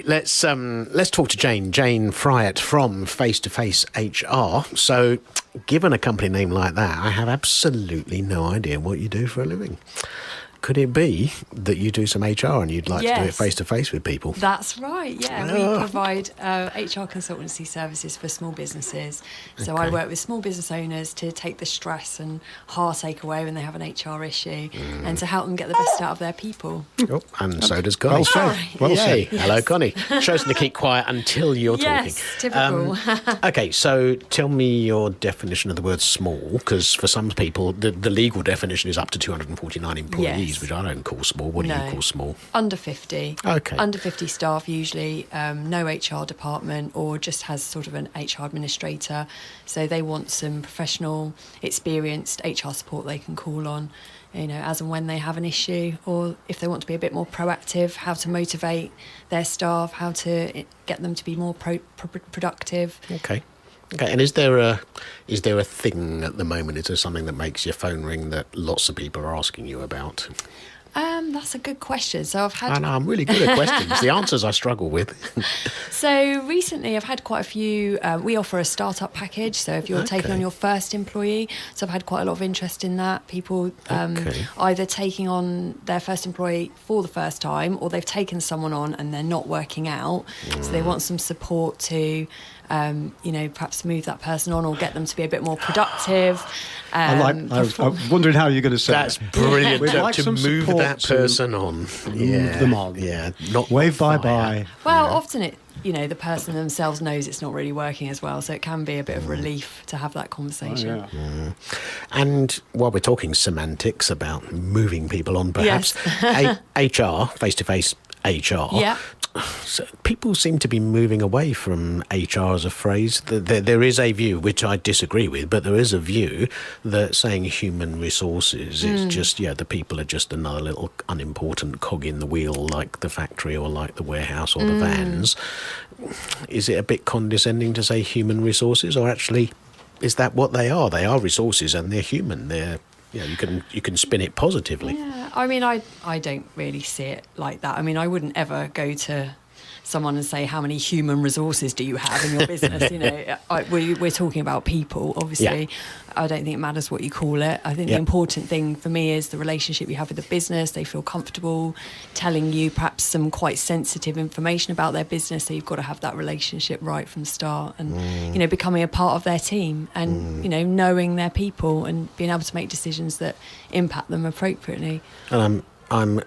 let's talk to Jane Fryatt from Face to Face HR. So, given a company name like that, I have absolutely no idea what you do for a living. Could it be that you do some HR and you'd like to do it face to face with people? That's right, yeah. We provide HR consultancy services for small businesses. So I work with small business owners to take the stress and heartache away when they have an HR issue and to help them get the best out of their people. Oh, and so does Connie. Well said. Yes. Hello, Connie. Chosen to keep quiet until you're talking. Yes, typical. Okay, so tell me your definition of the word small, because for some people, the legal definition is up to 249 employees. Yes. Which I don't call small. What do you call small? Under 50. Okay. Under 50 staff usually, no HR department, or just has sort of an HR administrator. So they want some professional, experienced HR support they can call on, as and when they have an issue, or if they want to be a bit more proactive, how to motivate their staff, how to get them to be more productive. Okay, and is there a thing at the moment? Is there something that makes your phone ring that lots of people are asking you about? That's a good question. So I'm really good at questions. The answers I struggle with. So recently I've had quite a few, we offer a startup package. So if you're taking on your first employee, so I've had quite a lot of interest in that. People either taking on their first employee for the first time, or they've taken someone on and they're not working out. So they want some support to, perhaps move that person on or get them to be a bit more productive. I'm wondering how you're going to say that's brilliant. We'd like to some move that person on. Move them on. Yeah, not wave bye-bye. Well, often the person themselves knows it's not really working as well, so it can be a bit of relief to have that conversation. Oh, yeah. And while we're talking semantics about moving people on, perhaps, HR, face-to-face HR, so people seem to be moving away from HR as a phrase. There is a view, which I disagree with, but there is a view that saying human resources is just, the people are just another little unimportant cog in the wheel, like the factory or like the warehouse or the vans. Is it a bit condescending to say human resources, or actually is that what they are? They are resources and they're human. They're you can spin it positively. Yeah, I mean, I don't really see it like that. I mean, I wouldn't ever go to someone and say, how many human resources do you have in your business? We're talking about people, obviously. Yeah. I don't think it matters what you call it. I think the important thing for me is the relationship you have with the business. They feel comfortable telling you perhaps some quite sensitive information about their business, so you've got to have that relationship right from the start, and becoming a part of their team, and knowing their people and being able to make decisions that impact them appropriately. I'm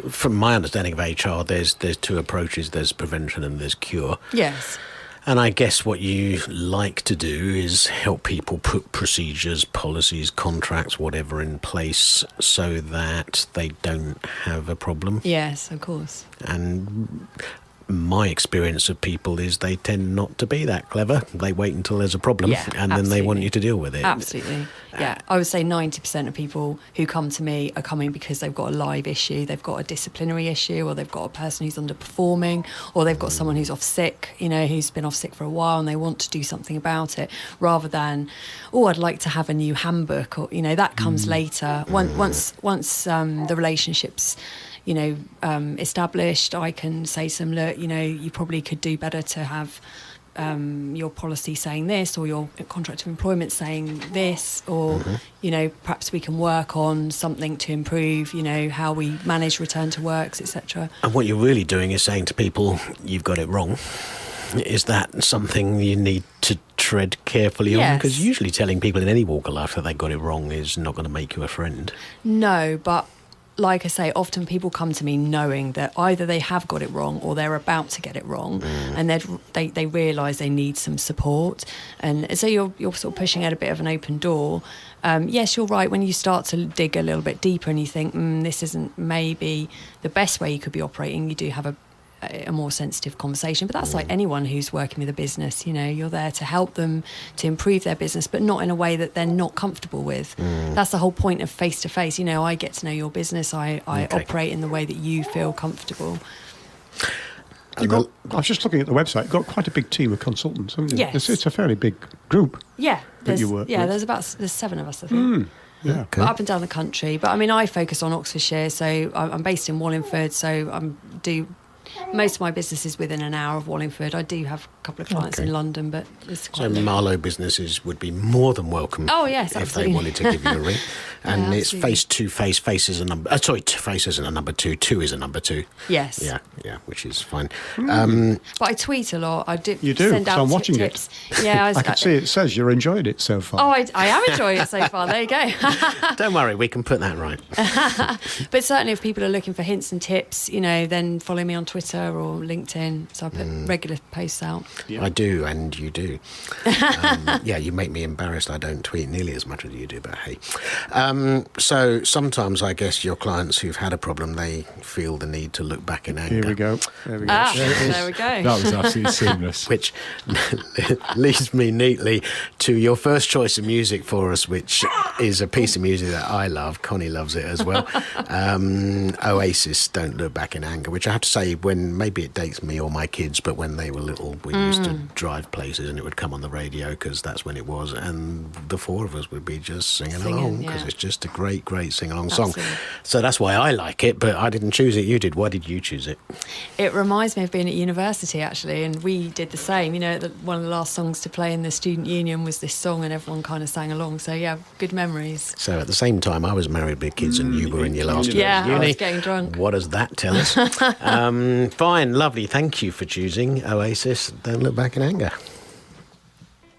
from my understanding of HR, there's two approaches. There's prevention and there's cure. Yes. And I guess what you like to do is help people put procedures, policies, contracts, whatever in place so that they don't have a problem. Yes, of course. And my experience of people is they tend not to be that clever. They wait until there's a problem then they want you to deal with it. Absolutely. Yeah, I would say 90% of people who come to me are coming because they've got a live issue, they've got a disciplinary issue, or they've got a person who's underperforming, or they've got someone who's off sick, who's been off sick for a while and they want to do something about it, rather than, I'd like to have a new handbook, or, that comes later. Once the relationship's established, I can say to them, look, you probably could do better to have your policy saying this, or your contract of employment saying this, or perhaps we can work on something to improve how we manage return to works, etc. And what you're really doing is saying to people, you've got it wrong. Is that something you need to tread carefully on? Because usually telling people in any walk of life that they got it wrong is not going to make you a friend. No, but like I say, often people come to me knowing that either they have got it wrong or they're about to get it wrong, and they realise they need some support. And so you're sort of pushing out a bit of an open door. Yes, you're right. When you start to dig a little bit deeper and you think, this isn't maybe the best way you could be operating, you do have a more sensitive conversation. But that's like anyone who's working with a business, you're there to help them to improve their business, but not in a way that they're not comfortable with. That's the whole point of face-to-face. I get to know your business. I operate in the way that you feel comfortable. I was just looking at the website. You've got quite a big team of consultants, haven't you? Yes. It's a fairly big group. Yeah. That you work with. There's 7 of us, I think. Yeah. Okay. Up and down the country. But I mean, I focus on Oxfordshire, so I'm based in Wallingford, so I do most of my business is within an hour of Wallingford. I do have a couple of clients in London, but it's quite So Marlow businesses would be more than welcome. Oh, yes, if absolutely. they wanted to give you a ring. And Yeah, it's absolutely. face to face. Face is a number. Face isn't a number 2. 2 is a number 2. Yes. Yeah, which is fine. But I tweet a lot. I do. You do, send out so I'm watching tips. Yeah, I can see it says you're enjoying it so far. Oh, I am enjoying it so far. There you go. Don't worry, we can put that right. But certainly, if people are looking for hints and tips, then follow me on Twitter or LinkedIn. So I put regular posts out. I do, and you do. Yeah, you make me embarrassed. I don't tweet nearly as much as you do, but hey. So sometimes I guess your clients who've had a problem, they feel the need to look back in anger. Here we go. There we go. There we go. That was absolutely seamless. Which leads me neatly to your first choice of music for us, which is a piece of music that I love. Connie loves it as well. Oasis, Don't Look Back in Anger, which I have to say, when maybe it dates me or my kids, but when they were little, we used to drive places and it would come on the radio because that's when it was, and the four of us would be just singing along because yeah. it's just a great sing-along song. Absolutely. So that's why I like it, but I didn't choose it. You did. Why did you choose it? It reminds me of being at university, actually, and we did the same. One of the last songs to play in the student union was this song, and everyone kind of sang along. So yeah, good memories. So at the same time, I was married with kids and you were in your last year Yeah, of I uni. was getting drunk. What does that tell us? Fine, lovely. Thank you for choosing Oasis, Don't Look Back in Anger.